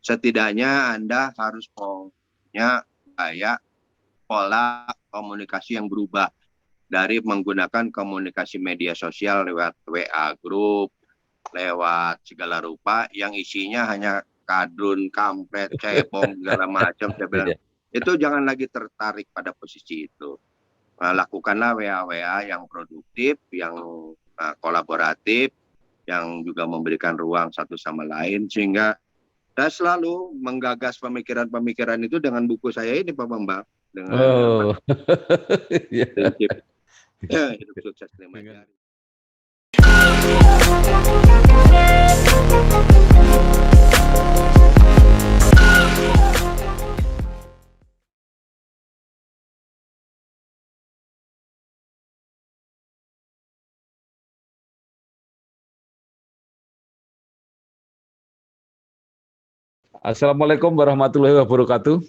setidaknya Anda harus punya kayak pola komunikasi yang berubah dari menggunakan komunikasi media sosial lewat WA grup, lewat segala rupa yang isinya hanya kadrun, kampret, cebong, segala macam. Saya bilang, itu jangan lagi tertarik pada posisi itu. Lakukanlah WA-WA yang produktif, yang kolaboratif, yang juga memberikan ruang satu sama lain, sehingga saya selalu menggagas pemikiran-pemikiran itu dengan buku saya ini, Pak Bambang, dengan prinsip hidup sukses 5 jari. Assalamualaikum warahmatullahi wabarakatuh.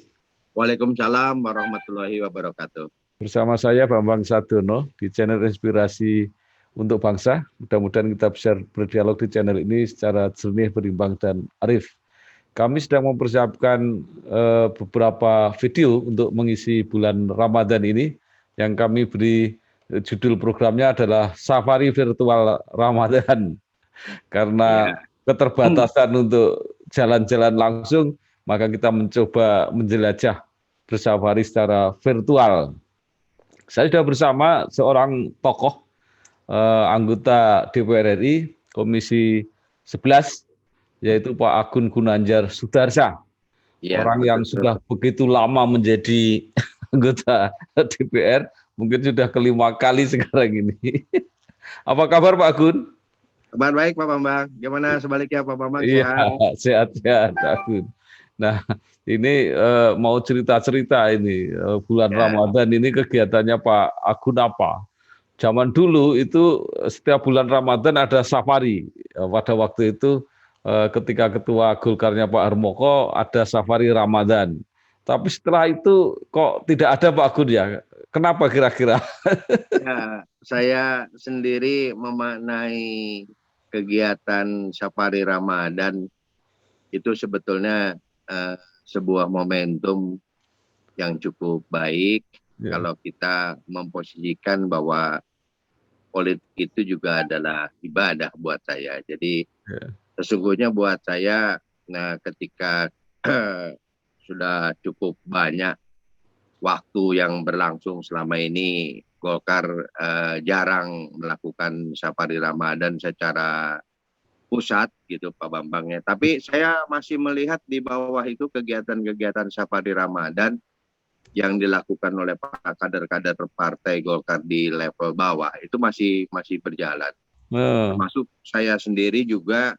Waalaikumsalam warahmatullahi wabarakatuh. Bersama saya Bambang Sadono di channel Inspirasi untuk Bangsa. Mudah-mudahan kita bisa berdialog di channel ini secara jernih, berimbang, dan arif. Kami sedang mempersiapkan beberapa video untuk mengisi bulan Ramadan ini, yang kami beri judul programnya adalah Safari Virtual Ramadan. Karena keterbatasan untuk jalan-jalan langsung, maka kita mencoba menjelajah bersafari secara virtual. Saya sudah bersama seorang tokoh anggota DPR RI Komisi 11, yaitu Pak Agun Gunanjar Sudarsa. Ya, orang yang sudah begitu lama menjadi anggota DPR, mungkin sudah kelima kali sekarang ini. Apa kabar Pak Agun? Kabar baik Pak Bambang. Gimana sebaliknya Pak Bambang? Iya, sehat-sehat Agun. Nah, ini mau cerita-cerita ini bulan Ramadan ini kegiatannya Pak Agun apa? Zaman dulu itu setiap bulan Ramadan ada safari. Pada waktu itu ketika ketua Golkarnya Pak Harmoko ada safari Ramadan. Tapi setelah itu kok tidak ada Pak Agun ya? Kenapa kira-kira? Ya, saya sendiri memaknai kegiatan safari Ramadan itu sebetulnya sebuah momentum yang cukup baik kalau kita memposisikan bahwa politik itu juga adalah ibadah buat saya. Jadi sesungguhnya buat saya, ketika sudah cukup banyak waktu yang berlangsung selama ini, Golkar jarang melakukan safari Ramadan secara pusat gitu Pak Bambangnya. Tapi saya masih melihat di bawah itu kegiatan-kegiatan safari Ramadan yang dilakukan oleh kader-kader partai Golkar di level bawah itu masih berjalan. Termasuk saya sendiri juga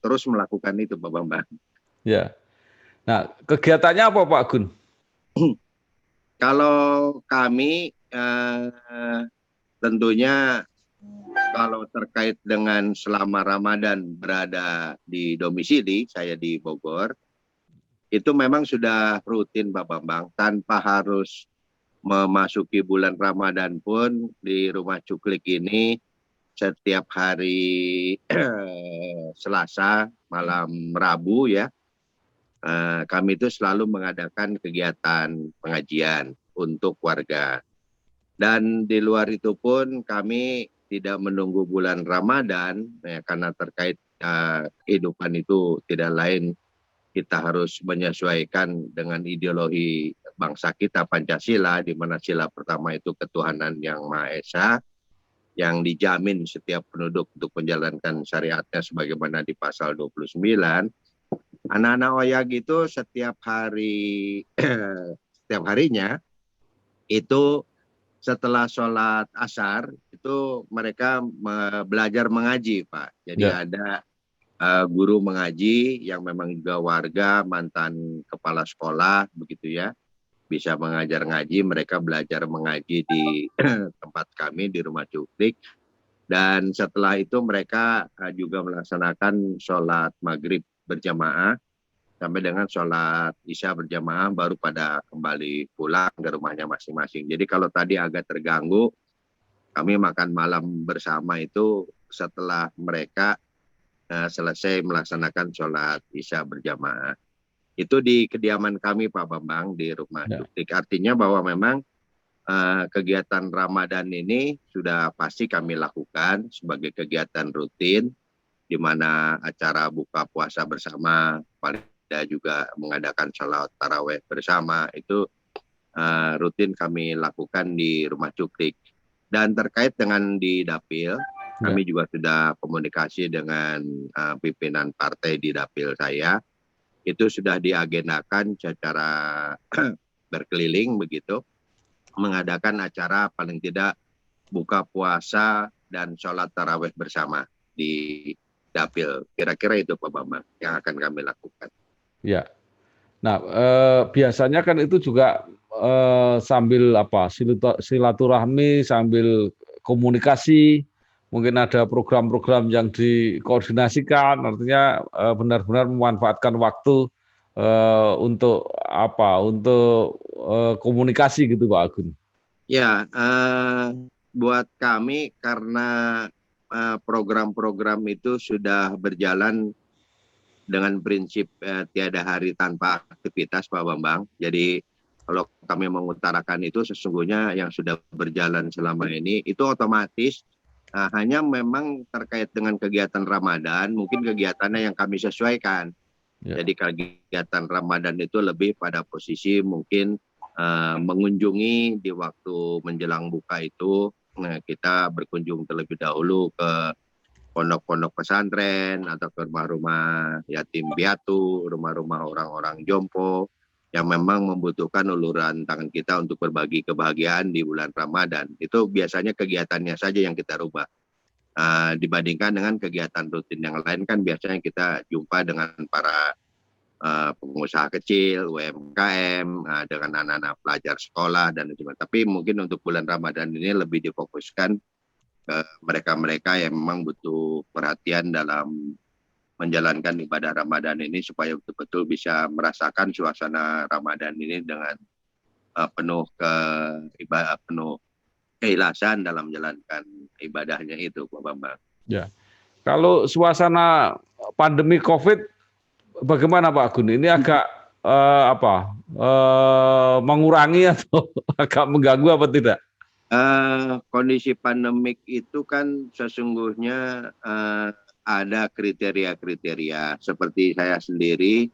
terus melakukan itu Pak Bambang. Ya. Nah, kegiatannya apa Pak Gun? Kalau kami tentunya kalau terkait dengan selama Ramadan berada di domisili, saya di Bogor, itu memang sudah rutin Pak Bambang, tanpa harus memasuki bulan Ramadan pun di Rumah Cuklik ini setiap hari Selasa, malam Rabu ya, kami itu selalu mengadakan kegiatan pengajian untuk warga. Dan di luar itu pun kami tidak menunggu bulan Ramadan, ya, karena terkait kehidupan itu tidak lain kita harus menyesuaikan dengan ideologi bangsa kita Pancasila, di mana sila pertama itu ketuhanan yang Maha Esa, yang dijamin setiap penduduk untuk menjalankan syariatnya sebagaimana di pasal 29. Anak-anak Oyag itu setiap harinya itu setelah sholat asar itu mereka belajar mengaji Pak. Jadi ada guru mengaji yang memang juga warga, mantan kepala sekolah begitu ya, bisa mengajar ngaji. Mereka belajar mengaji di tempat kami di Rumah Cuklik, dan setelah itu mereka juga melaksanakan sholat maghrib berjamaah sampai dengan sholat isya berjamaah, baru pada kembali pulang ke rumahnya masing-masing. Jadi kalau tadi agak terganggu, kami makan malam bersama itu setelah mereka selesai melaksanakan sholat isya berjamaah. Itu di kediaman kami Pak Bambang di Rumah Ya. Cuktik. Artinya bahwa memang kegiatan Ramadan ini sudah pasti kami lakukan sebagai kegiatan rutin, di mana acara buka puasa bersama, paling tidak juga mengadakan salat taraweh bersama, itu rutin kami lakukan di Rumah Cuktik. Dan terkait dengan di Dapil, Ya. kami juga sudah komunikasi dengan pimpinan partai di Dapil saya, itu sudah diagendakan secara berkeliling begitu, mengadakan acara paling tidak buka puasa dan sholat taraweh bersama di Dapil. Kira-kira itu Pak Bambang yang akan kami lakukan. Ya. Nah, biasanya kan itu juga sambil apa silaturahmi, sambil komunikasi, mungkin ada program-program yang dikoordinasikan, artinya benar-benar memanfaatkan waktu untuk apa, untuk komunikasi gitu Pak Agun. Ya, buat kami karena program-program itu sudah berjalan dengan prinsip tiada hari tanpa aktivitas Pak Bambang. Jadi kalau kami mengutarakan itu sesungguhnya yang sudah berjalan selama ini itu otomatis hanya memang terkait dengan kegiatan Ramadan, mungkin kegiatannya yang kami sesuaikan. Ya. Jadi kegiatan Ramadan itu lebih pada posisi mungkin mengunjungi di waktu menjelang buka itu, kita berkunjung terlebih dahulu ke pondok-pondok pesantren atau ke rumah-rumah yatim piatu, rumah-rumah orang-orang jompo yang memang membutuhkan uluran tangan kita untuk berbagi kebahagiaan di bulan Ramadan. Itu biasanya kegiatannya saja yang kita rubah. Dibandingkan dengan kegiatan rutin yang lain kan biasanya kita jumpa dengan para pengusaha kecil, UMKM, dengan anak-anak pelajar sekolah dan sebagainya. Tapi mungkin untuk bulan Ramadan ini lebih difokuskan ke mereka-mereka yang memang butuh perhatian dalam menjalankan ibadah Ramadan ini supaya betul-betul bisa merasakan suasana Ramadan ini dengan penuh keikhlasan dalam menjalankan ibadahnya itu, Pak Bambang. Ya. Kalau suasana pandemi COVID bagaimana Pak Agun? Ini agak mengurangi atau agak mengganggu apa tidak? Kondisi pandemik itu kan sesungguhnya ada kriteria-kriteria. Seperti saya sendiri,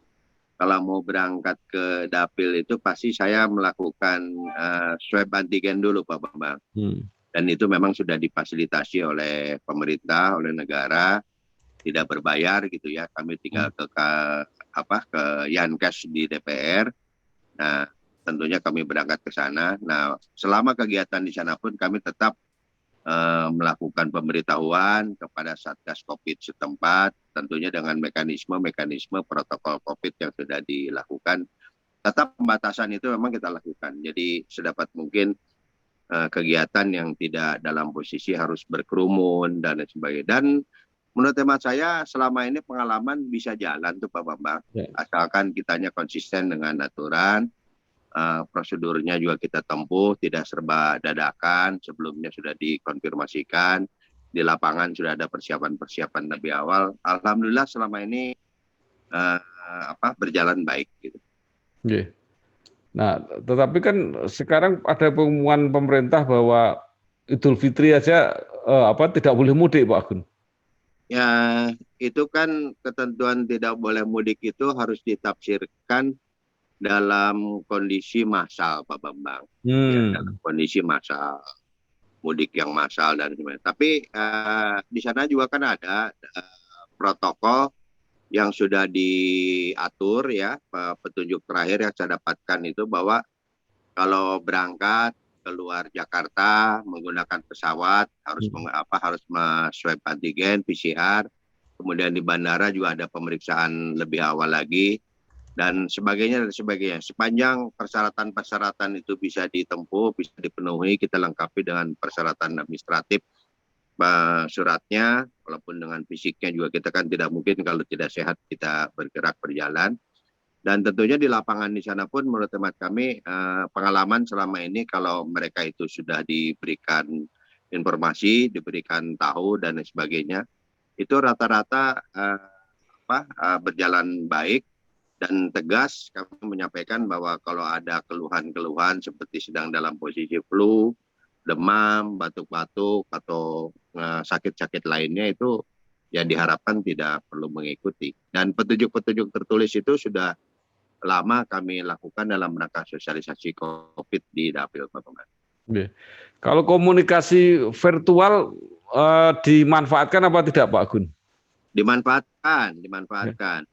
kalau mau berangkat ke Dapil itu pasti saya melakukan swab antigen dulu Pak Bambang. Dan itu memang sudah difasilitasi oleh pemerintah, oleh negara, tidak berbayar gitu ya. Kami tinggal ke Yankes di DPR. Nah, tentunya kami berangkat ke sana. Nah, selama kegiatan di sana pun kami tetap melakukan pemberitahuan kepada Satgas COVID setempat, tentunya dengan mekanisme protokol COVID yang sudah dilakukan. Tetap pembatasan itu memang kita lakukan. Jadi sedapat mungkin kegiatan yang tidak dalam posisi harus berkerumun dan lain sebagainya. Dan menurut hemat saya selama ini pengalaman bisa jalan tuh Pak Bambang. Asalkan kitanya konsisten dengan aturan, prosedurnya juga kita tempuh, tidak serba dadakan, sebelumnya sudah dikonfirmasikan, di lapangan sudah ada persiapan-persiapan lebih awal. Alhamdulillah selama ini berjalan baik gitu. Yeah. Nah, tetapi kan sekarang ada pengumuman pemerintah bahwa Idul Fitri aja tidak boleh mudik, Pak Agun. Ya, itu kan ketentuan tidak boleh mudik itu harus ditafsirkan dalam kondisi massal, Pak Bambang. Ya, dalam kondisi massal, mudik yang massal dan sebagainya. Tapi di sana juga kan ada protokol yang sudah diatur ya, petunjuk terakhir yang saya dapatkan itu bahwa kalau berangkat keluar Jakarta menggunakan pesawat harus swab antigen PCR, kemudian di bandara juga ada pemeriksaan lebih awal lagi dan sebagainya. Sepanjang persyaratan itu bisa ditempuh, bisa dipenuhi, kita lengkapi dengan persyaratan administratif, suratnya, walaupun dengan fisiknya juga kita kan tidak mungkin kalau tidak sehat kita bergerak berjalan. Dan tentunya di lapangan di sana pun menurut hemat kami pengalaman selama ini kalau mereka itu sudah diberikan informasi, diberikan tahu dan sebagainya, itu rata-rata berjalan baik dan tegas kami menyampaikan bahwa kalau ada keluhan-keluhan seperti sedang dalam posisi flu, demam, batuk-batuk atau sakit-sakit lainnya itu ya diharapkan tidak perlu mengikuti. Dan petunjuk-petunjuk tertulis itu sudah lama kami lakukan dalam rangka sosialisasi COVID di Dapil Bapak. Oke. Kalau komunikasi virtual dimanfaatkan apa tidak Pak Gun? Dimanfaatkan. Ya.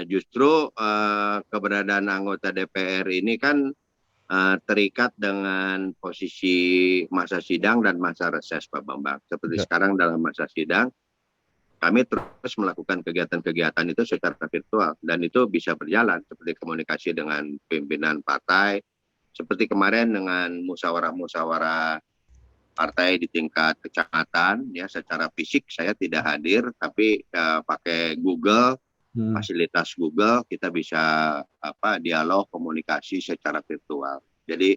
Justru keberadaan anggota DPR ini kan terikat dengan posisi masa sidang dan masa reses Pak Bambang. Seperti Ya. sekarang dalam masa sidang, kami terus melakukan kegiatan-kegiatan itu secara virtual dan itu bisa berjalan seperti komunikasi dengan pimpinan partai, seperti kemarin dengan musyawarah-musyawarah partai di tingkat kecamatan ya secara fisik saya tidak hadir tapi pakai Google, fasilitas Google kita bisa dialog komunikasi secara virtual. Jadi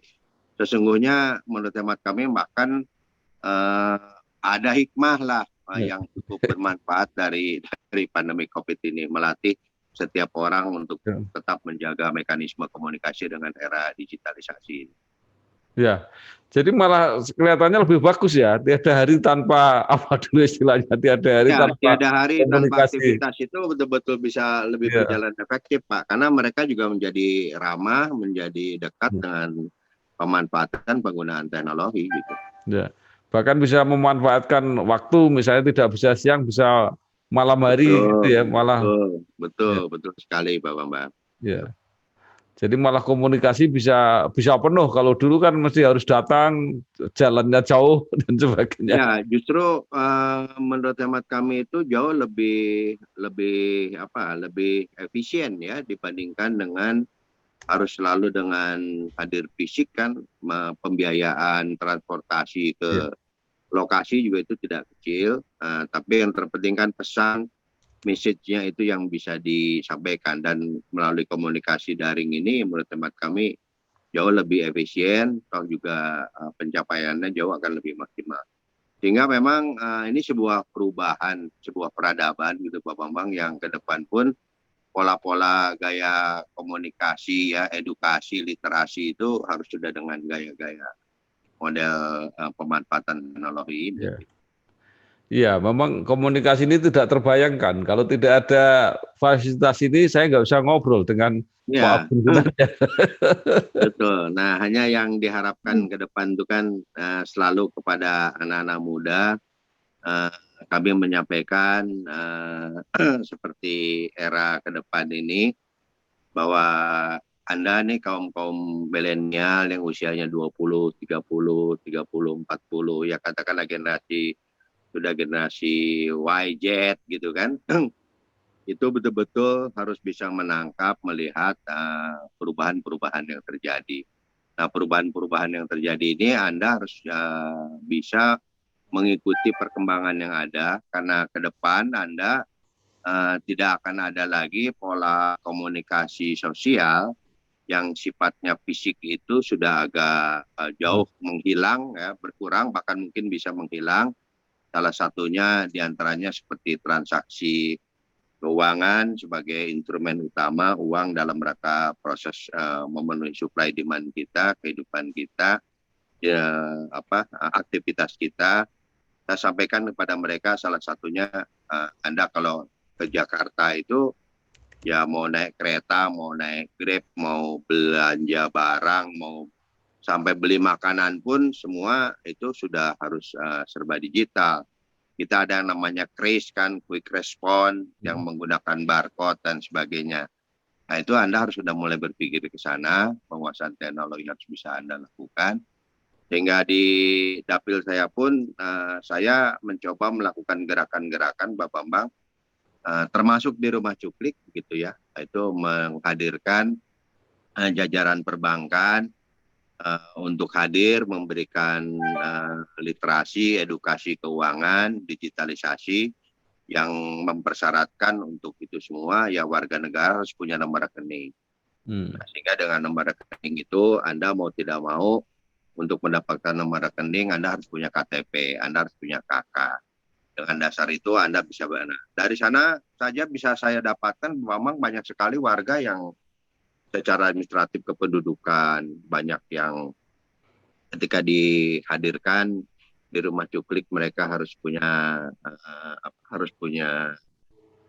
sesungguhnya menurut hemat kami bahkan ada hikmah lah yang cukup bermanfaat dari pandemi COVID ini, melatih setiap orang untuk tetap menjaga mekanisme komunikasi dengan era digitalisasi. Ya, jadi malah kelihatannya lebih bagus ya. Tiada hari tanpa apa dulu istilahnya, tiada hari Ya, tanpa tiada hari tanpa komunikasi. aktivitas itu betul-betul bisa lebih berjalan efektif, Pak. Karena mereka juga menjadi ramah, menjadi dekat dengan pemanfaatan penggunaan teknologi gitu. Ya, bahkan bisa memanfaatkan waktu, misalnya tidak bisa siang, bisa malam hari gitu ya, malah. Betul sekali, Pak Bambang. Ya. Jadi malah komunikasi bisa penuh. Kalau dulu kan mesti harus datang, jalannya jauh dan sebagainya. Ya, justru menurut hemat kami itu jauh lebih efisien ya dibandingkan dengan harus selalu dengan hadir fisik kan, pembiayaan transportasi ke lokasi juga itu tidak kecil. Tapi yang terpenting kan pesan message-nya itu yang bisa disampaikan, dan melalui komunikasi daring ini menurut hemat kami jauh lebih efisien, toh juga pencapaiannya jauh akan lebih maksimal. Sehingga memang ini sebuah perubahan, sebuah peradaban gitu Pak Bambang, yang ke depan pun pola-pola gaya komunikasi ya, edukasi, literasi itu harus sudah dengan gaya-gaya model pemanfaatan teknologi ini. Iya, memang komunikasi ini tidak terbayangkan. Kalau tidak ada fasilitas ini, saya nggak bisa ngobrol dengan Pak Abdul sebenarnya. Betul. Nah, hanya yang diharapkan ke depan itu kan selalu kepada anak-anak muda, kami menyampaikan seperti era ke depan ini, bahwa Anda nih kaum milenial yang usianya 20, 30, 30, 40, ya katakanlah sudah generasi YZ gitu kan, itu betul-betul harus bisa menangkap, melihat perubahan-perubahan yang terjadi. Nah, perubahan-perubahan yang terjadi ini Anda harus bisa mengikuti perkembangan yang ada, karena ke depan Anda tidak akan ada lagi pola komunikasi sosial yang sifatnya fisik, itu sudah agak jauh menghilang ya, berkurang, bahkan mungkin bisa menghilang. Salah satunya diantaranya seperti transaksi keuangan sebagai instrumen utama uang dalam rangka proses memenuhi supply demand kita, kehidupan kita, ya, aktivitas kita. Saya sampaikan kepada mereka salah satunya, Anda kalau ke Jakarta itu ya mau naik kereta, mau naik Grab, mau belanja barang, mau sampai beli makanan pun semua itu sudah harus serba digital. Kita ada yang namanya KRIS kan, quick response, yang menggunakan barcode dan sebagainya. Nah, itu Anda harus sudah mulai berpikir ke sana, penguasaan teknologi harus bisa Anda lakukan. Sehingga di dapil saya pun saya mencoba melakukan gerakan-gerakan Pak Bambang, termasuk di Rumah Cuplik gitu ya, itu menghadirkan jajaran perbankan untuk hadir memberikan literasi, edukasi keuangan, digitalisasi, yang mempersyaratkan untuk itu semua ya warga negara harus punya nomor rekening. Nah, sehingga dengan nomor rekening itu Anda mau tidak mau, untuk mendapatkan nomor rekening Anda harus punya KTP, Anda harus punya KK. Dengan dasar itu Anda bisa dari sana saja bisa saya dapatkan memang banyak sekali warga yang secara administratif kependudukan, banyak yang ketika dihadirkan di rumah cuklik mereka harus punya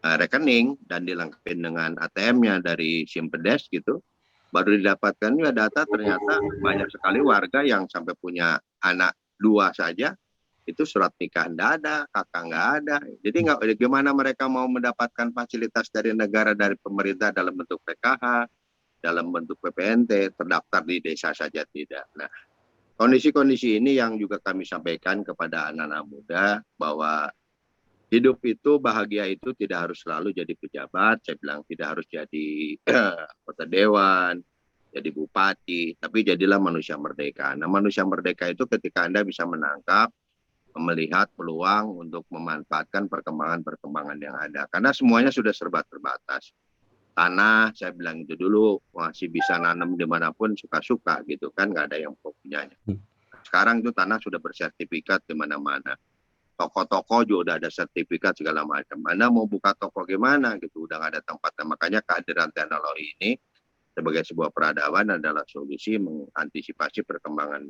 rekening dan dilengkapi dengan ATM-nya dari Simpedes gitu. Baru didapatkan juga data ternyata banyak sekali warga yang sampai punya anak 2 saja itu surat nikah nggak ada, kakak nggak ada. Jadi nggak gimana mereka mau mendapatkan fasilitas dari negara, dari pemerintah dalam bentuk PKH, dalam bentuk PPNT, terdaftar di desa saja tidak. Nah, kondisi-kondisi ini yang juga kami sampaikan kepada anak-anak muda bahwa hidup itu bahagia itu tidak harus selalu jadi pejabat, saya bilang tidak harus jadi anggota dewan, jadi bupati, tapi jadilah manusia merdeka. Nah, manusia merdeka itu ketika Anda bisa menangkap, melihat peluang untuk memanfaatkan perkembangan-perkembangan yang ada. Karena semuanya sudah serba terbatas. Tanah, saya bilang itu dulu, masih bisa nanam dimanapun suka-suka gitu kan, nggak ada yang punyanya. Sekarang itu tanah sudah bersertifikat di mana-mana. Toko-toko juga udah ada sertifikat segala macam. Anda mau buka toko gimana gitu, udah nggak ada tempatnya. Makanya kehadiran teknologi ini sebagai sebuah peradaban adalah solusi mengantisipasi perkembangan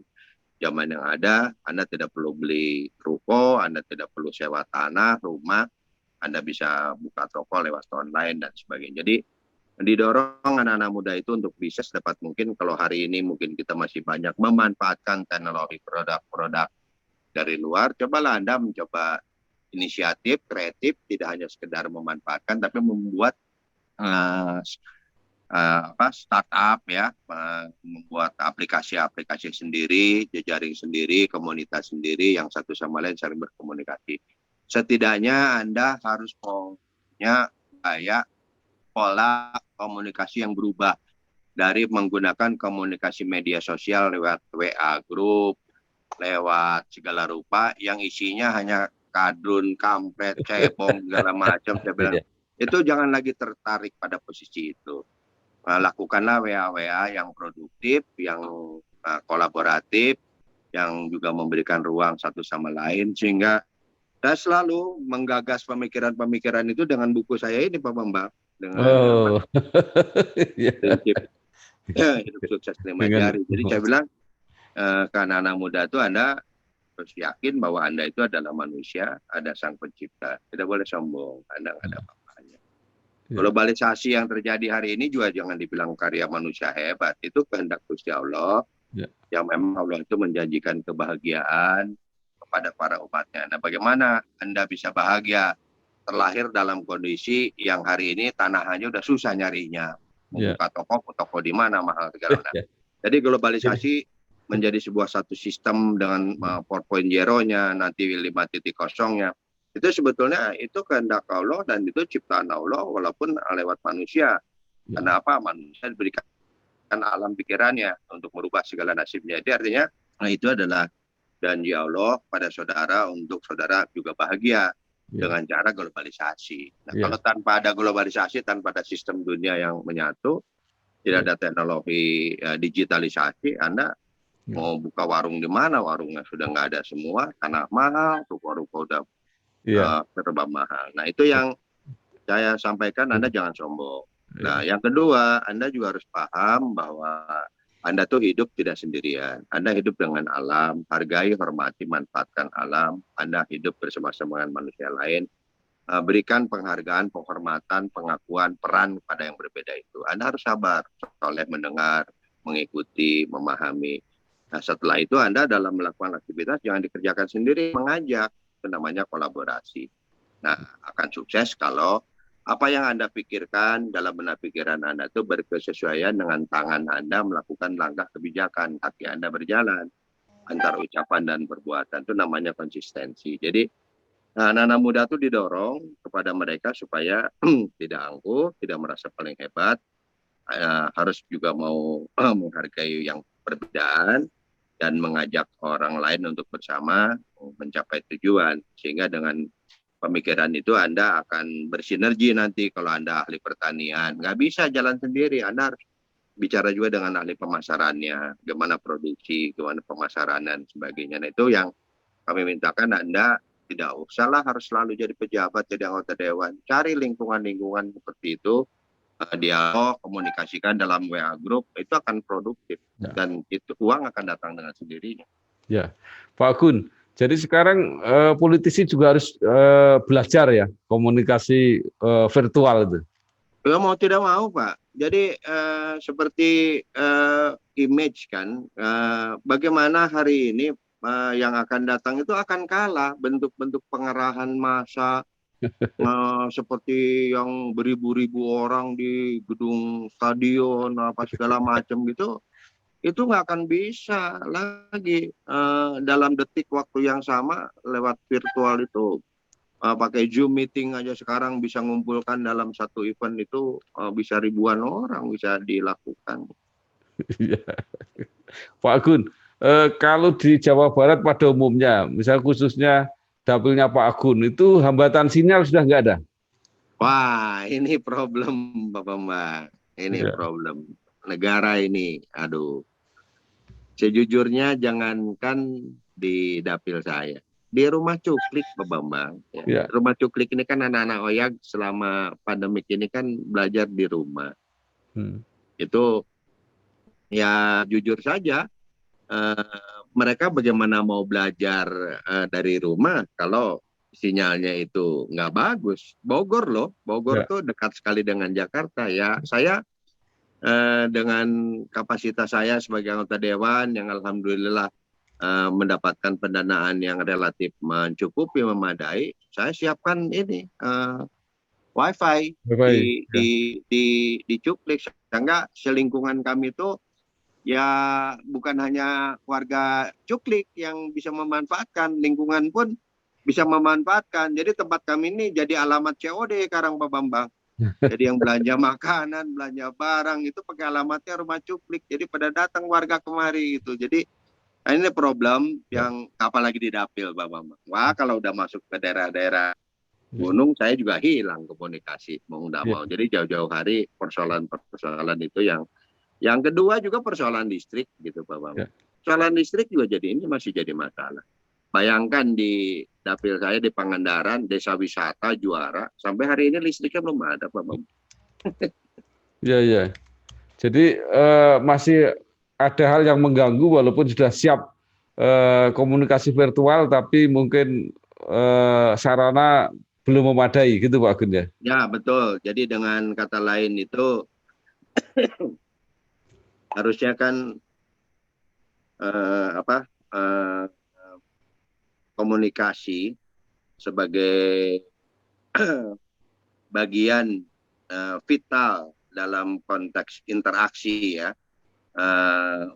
zaman yang ada. Anda tidak perlu beli ruko, Anda tidak perlu sewa tanah, rumah, Anda bisa buka toko lewat online dan sebagainya. Jadi didorong anak-anak muda itu untuk bisa sedapat mungkin, kalau hari ini mungkin kita masih banyak memanfaatkan teknologi produk-produk dari luar, cobalah Anda mencoba inisiatif kreatif, tidak hanya sekedar memanfaatkan tapi membuat uh, startup ya, membuat aplikasi-aplikasi sendiri, jejaring sendiri, komunitas sendiri yang satu sama lain saling berkomunikasi. Setidaknya Anda harus punya kayak pola komunikasi yang berubah dari menggunakan komunikasi media sosial lewat WA group, lewat segala rupa yang isinya hanya kadrun, kampret, cebong, segala macam. Saya bilang, itu jangan lagi tertarik pada posisi itu. Lakukanlah WA-WA yang produktif, yang kolaboratif, yang juga memberikan ruang satu sama lain, sehingga saya selalu menggagas pemikiran-pemikiran itu dengan buku saya ini, Pak Bambang, dengan prinsip hidup sukses 5 jari. Jadi saya bilang, ke anak-anak muda itu Anda harus yakin bahwa Anda itu adalah manusia, ada sang pencipta. Tidak boleh sombong, Anda nggak ada apa-apanya. Globalisasi yang terjadi hari ini juga jangan dibilang karya manusia hebat. Itu kehendak Gusti Allah, yang memang Allah itu menjanjikan kebahagiaan kepada para umatnya. Nah, bagaimana Anda bisa bahagia terlahir dalam kondisi yang hari ini tanahnya udah susah nyarinya. Membuka toko di mana mahal segala macam. Jadi globalisasi menjadi sebuah satu sistem dengan 4.0-nya, nanti 5.0-nya. Itu sebetulnya itu kehendak Allah dan itu ciptaan Allah walaupun lewat manusia. Kenapa? Manusia diberikan alam pikirannya untuk merubah segala nasibnya. Jadi artinya itu adalah janji Allah pada saudara untuk saudara juga bahagia dengan cara globalisasi. Nah, kalau tanpa ada globalisasi, tanpa ada sistem dunia yang menyatu, tidak ada teknologi digitalisasi, Anda mau buka warung di mana, warungnya sudah nggak ada semua, tanah mahal, ruko-ruko udah serba mahal. Nah, itu yang saya sampaikan, Anda jangan sombong. Nah, yang kedua, Anda juga harus paham bahwa Anda tuh hidup tidak sendirian. Anda hidup dengan alam, hargai, hormati, manfaatkan alam. Anda hidup bersama-sama dengan manusia lain. Berikan penghargaan, penghormatan, pengakuan, peran kepada yang berbeda itu. Anda harus sabar, soleh mendengar, mengikuti, memahami. Nah, setelah itu Anda dalam melakukan aktivitas jangan dikerjakan sendiri, mengajak. Itu namanya kolaborasi. Nah, akan sukses kalau apa yang Anda pikirkan dalam benak pikiran Anda itu berkesesuaian dengan tangan Anda melakukan langkah kebijakan, kaki Anda berjalan antara ucapan dan perbuatan. Itu namanya konsistensi. Jadi anak-anak muda itu didorong kepada mereka supaya tidak angkuh, tidak merasa paling hebat, harus juga mau menghargai yang perbedaan dan mengajak orang lain untuk bersama mencapai tujuan. Sehingga dengan pemikiran itu Anda akan bersinergi nanti kalau Anda ahli pertanian. Nggak bisa jalan sendiri, Anda harus bicara juga dengan ahli pemasarannya, gimana produksi, gimana pemasaran dan sebagainya. Nah, itu yang kami mintakan Anda Tidak usahlah harus selalu jadi pejabat, jadi anggota dewan. Cari lingkungan-lingkungan seperti itu, dialog, komunikasikan dalam WA group, itu akan produktif. Ya. Dan itu uang akan datang dengan sendirinya. Ya, Pak Gun. Jadi sekarang politisi juga harus belajar ya komunikasi virtual itu. Ya, mau tidak mau, Pak. Jadi seperti image kan, bagaimana hari ini yang akan datang itu akan kalah bentuk-bentuk pengerahan massa seperti yang beribu-ribu orang di gedung stadion apa segala macam gitu, itu nggak akan bisa lagi dalam detik waktu yang sama lewat virtual itu. Pakai Zoom meeting aja sekarang bisa ngumpulkan dalam satu event itu bisa ribuan orang bisa dilakukan. Iya. Pak Agun, kalau di Jawa Barat pada umumnya, misal khususnya dapilnya Pak Agun, itu hambatan sinyal sudah nggak ada? Wah, ini problem Bapak Mbak. Ini Ya. problem. Negara ini, aduh. Sejujurnya jangankan di dapil saya. Di rumah cuklik Pak Bambang. Ya. Ya. Rumah cuklik ini kan anak-anak Oyag selama pandemik ini kan belajar di rumah. Itu ya jujur saja, mereka bagaimana mau belajar dari rumah kalau sinyalnya itu nggak bagus. Bogor loh, Bogor Ya. tuh dekat sekali dengan Jakarta ya. Saya dengan kapasitas saya sebagai anggota dewan yang alhamdulillah mendapatkan pendanaan yang relatif mencukupi, memadai, saya siapkan ini wifi di Cuklik, sehingga selingkungan kami itu ya bukan hanya warga Cuklik yang bisa memanfaatkan, lingkungan pun bisa memanfaatkan. Jadi tempat kami ini jadi alamat COD sekarang Pak Bambang. Jadi yang belanja makanan, belanja barang itu pakai alamatnya rumah cuklik. Jadi pada datang warga kemari gitu. Jadi ini problem yang apalagi di dapil Pak Bambang. Wah, kalau udah masuk ke daerah-daerah gunung saya juga hilang komunikasi mau nggak mau. Jadi jauh-jauh hari persoalan itu yang kedua juga persoalan listrik gitu Pak Bambang. Persoalan listrik juga jadi ini masih jadi masalah. Bayangkan di dapil saya di Pangandaran, desa wisata juara, sampai hari ini listriknya belum ada, Pak Bambang. Iya, iya. Jadi masih ada hal yang mengganggu walaupun sudah siap komunikasi virtual, tapi mungkin sarana belum memadai, gitu Pak Agun ya? Ya, betul. Jadi dengan kata lain itu harusnya kan komunikasi sebagai bagian vital dalam konteks interaksi ya,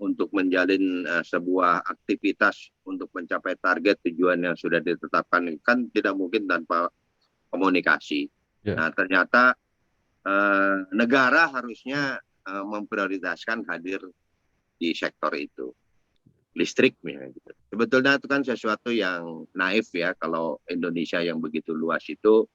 untuk menjalin sebuah aktivitas untuk mencapai target tujuan yang sudah ditetapkan kan tidak mungkin tanpa komunikasi. Nah ternyata negara harusnya memprioritaskan hadir di sektor itu, listrik gitu. Sebetulnya itu kan sesuatu yang naif ya kalau Indonesia yang begitu luas itu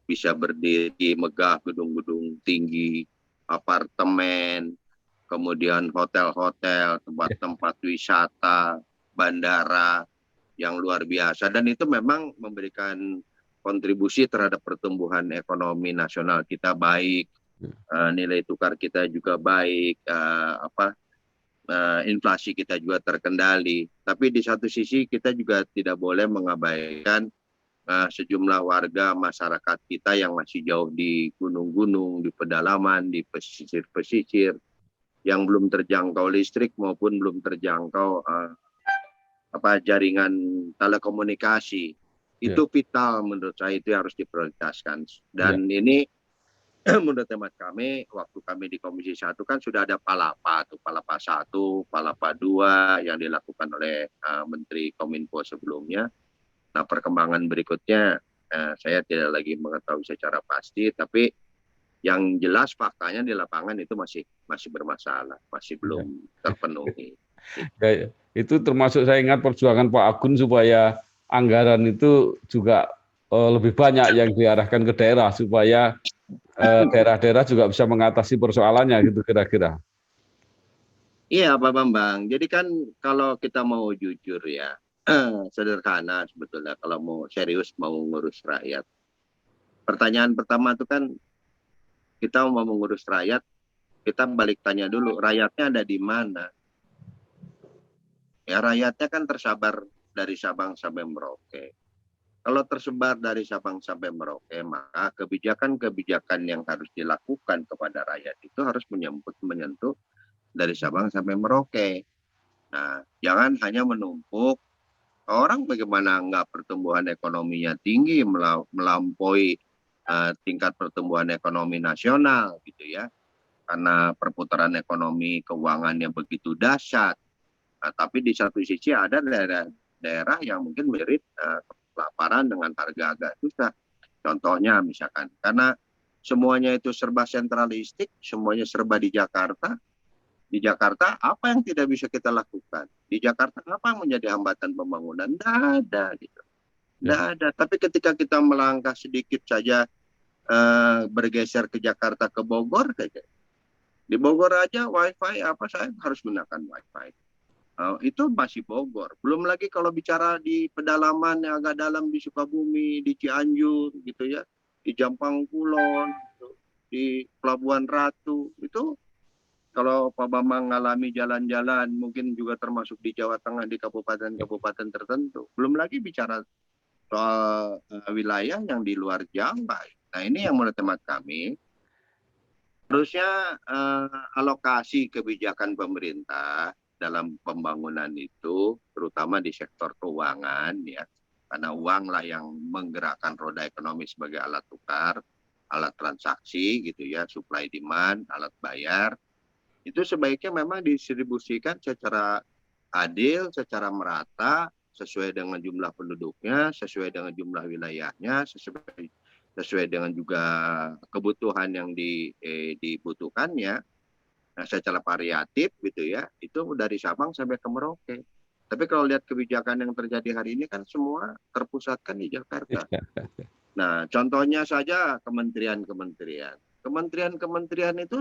bisa berdiri megah gedung-gedung tinggi, apartemen, kemudian hotel-hotel, tempat-tempat wisata, bandara yang luar biasa. Dan itu memang memberikan kontribusi terhadap pertumbuhan ekonomi nasional kita baik, nilai tukar kita juga baik, inflasi kita juga terkendali. Tapi di satu sisi kita juga tidak boleh mengabaikan sejumlah warga masyarakat kita yang masih jauh di gunung-gunung, di pedalaman, di pesisir-pesisir, yang belum terjangkau listrik maupun belum terjangkau jaringan telekomunikasi. Itu vital menurut saya, itu harus diprioritaskan. Dan ini menurut hemat kami, waktu kami di Komisi 1 kan sudah ada Palapa, Palapa 1, Palapa 2 yang dilakukan oleh Menteri Kominfo sebelumnya. Nah, perkembangan berikutnya saya tidak lagi mengetahui secara pasti, tapi yang jelas faktanya di lapangan itu masih bermasalah, masih belum terpenuhi. Ya, itu termasuk saya ingat perjuangan Pak Agun supaya anggaran itu juga lebih banyak yang diarahkan ke daerah supaya daerah-daerah juga bisa mengatasi persoalannya gitu kira-kira. Iya Pak Bambang, jadi kan kalau kita mau jujur ya, sederhana sebetulnya kalau mau serius mau ngurus rakyat. Pertanyaan pertama itu kan kita mau mengurus rakyat, kita balik tanya dulu rakyatnya ada di mana. Ya rakyatnya kan tersebar dari Sabang sampai Merauke. Kalau tersebar dari Sabang sampai Merauke, maka kebijakan-kebijakan yang harus dilakukan kepada rakyat itu harus menyentuh dari Sabang sampai Merauke. Nah, jangan hanya menumpuk orang bagaimana nggak pertumbuhan ekonominya tinggi melampaui tingkat pertumbuhan ekonomi nasional gitu ya. Karena perputaran ekonomi keuangannya begitu dahsyat. Nah, tapi di satu sisi ada daerah yang mungkin mirip kelaparan dengan harga agak susah. Contohnya misalkan, karena semuanya itu serba sentralistik, semuanya serba di Jakarta. Di Jakarta apa yang tidak bisa kita lakukan? Di Jakarta apa yang menjadi hambatan pembangunan? Tidak ada gitu. Tidak ada. Tapi ketika kita melangkah sedikit saja bergeser ke Jakarta ke Bogor saja. Di Bogor aja wifi apa saya harus gunakan wifi. Itu masih Bogor. Belum lagi kalau bicara di pedalaman yang agak dalam di Sukabumi, di Cianjur gitu ya, di Jampang Kulon, di Pelabuhan Ratu, itu kalau Pak Bambang mengalami jalan-jalan mungkin juga termasuk di Jawa Tengah di kabupaten-kabupaten tertentu. Belum lagi bicara soal wilayah yang di luar Jawa. Nah ini yang menurut teman kami harusnya alokasi kebijakan pemerintah dalam pembangunan itu, terutama di sektor keuangan ya, karena uang lah yang menggerakkan roda ekonomi sebagai alat tukar, alat transaksi gitu ya, supply demand, alat bayar. Itu sebaiknya memang didistribusikan secara adil, secara merata, sesuai dengan jumlah penduduknya, sesuai dengan jumlah wilayahnya, sesuai dengan juga kebutuhan yang dibutuhkannya. Nah, secara variatif gitu ya, itu dari Sabang sampai ke Merauke. Tapi kalau lihat kebijakan yang terjadi hari ini kan semua terpusatkan di Jakarta. Nah, contohnya saja kementerian-kementerian. Kementerian-kementerian itu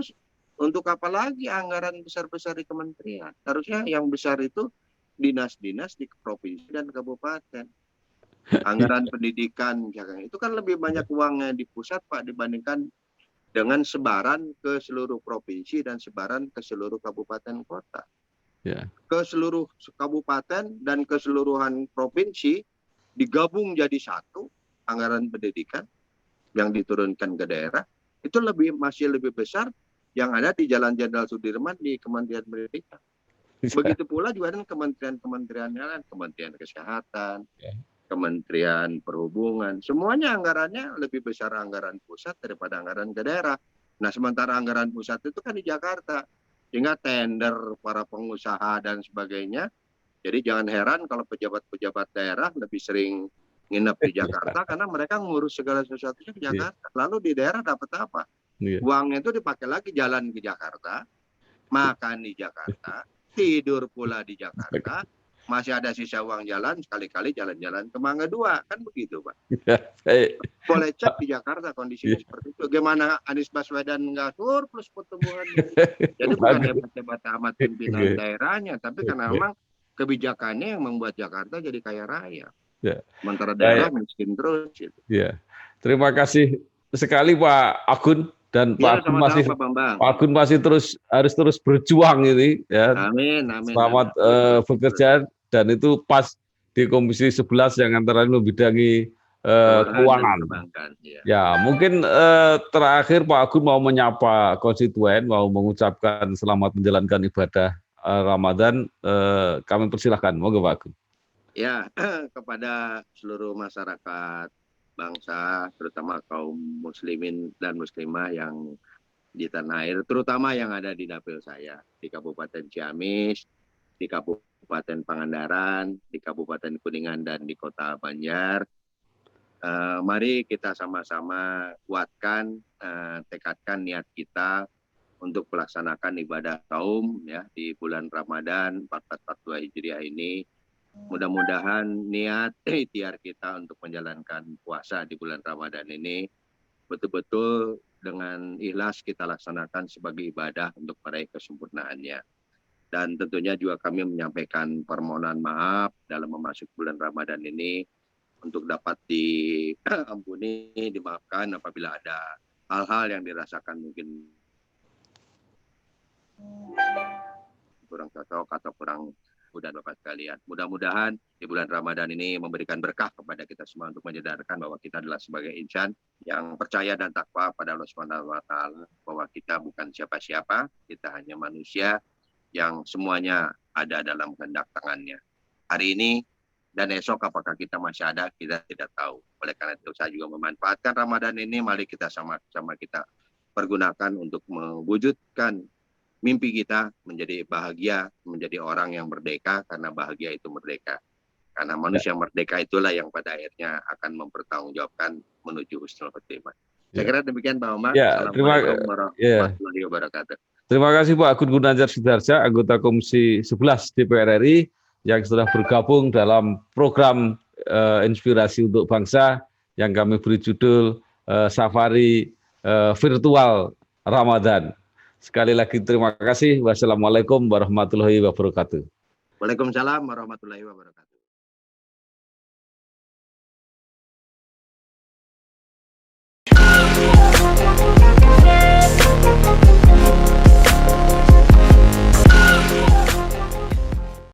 untuk apa lagi anggaran besar-besar di kementerian? Harusnya yang besar itu dinas-dinas di provinsi dan kabupaten. Anggaran pendidikan, itu kan lebih banyak uangnya di pusat Pak dibandingkan dengan sebaran ke seluruh provinsi dan sebaran ke seluruh kabupaten kota. Ya. Ke seluruh kabupaten dan keseluruhan provinsi digabung jadi satu anggaran pendidikan yang diturunkan ke daerah itu masih lebih besar yang ada di Jalan Jenderal Sudirman di Kementerian Pendidikan. Begitu pula juga dengan kementerian-kementerian lain, Kementerian Kesehatan, Kementerian Perhubungan, semuanya anggarannya lebih besar anggaran pusat daripada anggaran ke daerah. Nah, sementara anggaran pusat itu kan di Jakarta, sehingga tender para pengusaha dan sebagainya. Jadi jangan heran kalau pejabat-pejabat daerah lebih sering nginep di Jakarta karena mereka ngurus segala sesuatunya di Jakarta. Lalu di daerah dapat apa? Uangnya itu dipakai lagi jalan ke Jakarta, makan di Jakarta, tidur pula di Jakarta. Masih ada sisa uang jalan, sekali-kali jalan-jalan ke Mangga 2, kan begitu Pak. Boleh cek di Jakarta kondisinya seperti itu. Gimana Anies Baswedan nggak surplus pertumbuhan? Jadi bukan hebat-hebat amat pimpinan daerahnya, tapi karena memang kebijakannya yang membuat Jakarta jadi kaya raya. Sementara daerah miskin terus. Gitu. Ya. Terima kasih sekali Pak Agun. Dan Pak Agun masih harus terus berjuang ini ya. Amin. Selamat bekerja dan itu pas di Komisi 11 yang antara lain membidangi keuangan. Ya, mungkin terakhir Pak Agun mau menyapa konstituen, mau mengucapkan selamat menjalankan ibadah Ramadan. Kami persilahkan, monggo Pak Agun. Ya, kepada seluruh masyarakat bangsa, terutama kaum muslimin dan muslimah yang di tanah air, terutama yang ada di dapil saya, di Kabupaten Ciamis, di Kabupaten Pangandaran, di Kabupaten Kuningan, dan di Kota Banjar. Mari kita sama-sama kuatkan, tekadkan niat kita untuk melaksanakan ibadah saum ya di bulan Ramadan 1442 Hijriah ini. Mudah-mudahan niat ikhtiar kita untuk menjalankan puasa di bulan Ramadan ini betul-betul dengan ikhlas kita laksanakan sebagai ibadah untuk meraih kesempurnaannya. Dan tentunya juga kami menyampaikan permohonan maaf dalam memasuki bulan Ramadan ini untuk dapat diampuni, dimaafkan apabila ada hal-hal yang dirasakan mungkin kurang cocok atau kurang mudah Bapak sekalian. Mudah-mudahan di bulan Ramadan ini memberikan berkah kepada kita semua untuk menyadarkan bahwa kita adalah sebagai insan yang percaya dan takwa pada Allah Subhanahu wa taala, bahwa kita bukan siapa-siapa, kita hanya manusia yang semuanya ada dalam kehendak tangannya. Hari ini dan esok apakah kita masih ada, kita tidak tahu. Oleh karena itu saya juga memanfaatkan Ramadan ini, mari kita sama-sama kita pergunakan untuk mewujudkan mimpi kita menjadi bahagia, menjadi orang yang merdeka, karena bahagia itu merdeka. Karena manusia merdeka itulah yang pada akhirnya akan mempertanggungjawabkan menuju husnul khotimah. Saya kira demikian Pak Omar. Assalamualaikum warahmatullahi wabarakatuh. Terima kasih Pak Agun Gunanjar Sudarja, anggota Komisi 11 DPR RI yang sudah bergabung dalam program Inspirasi untuk Bangsa yang kami beri judul Safari Virtual Ramadan. Sekali lagi terima kasih. Wassalamualaikum warahmatullahi wabarakatuh. Waalaikumsalam warahmatullahi wabarakatuh.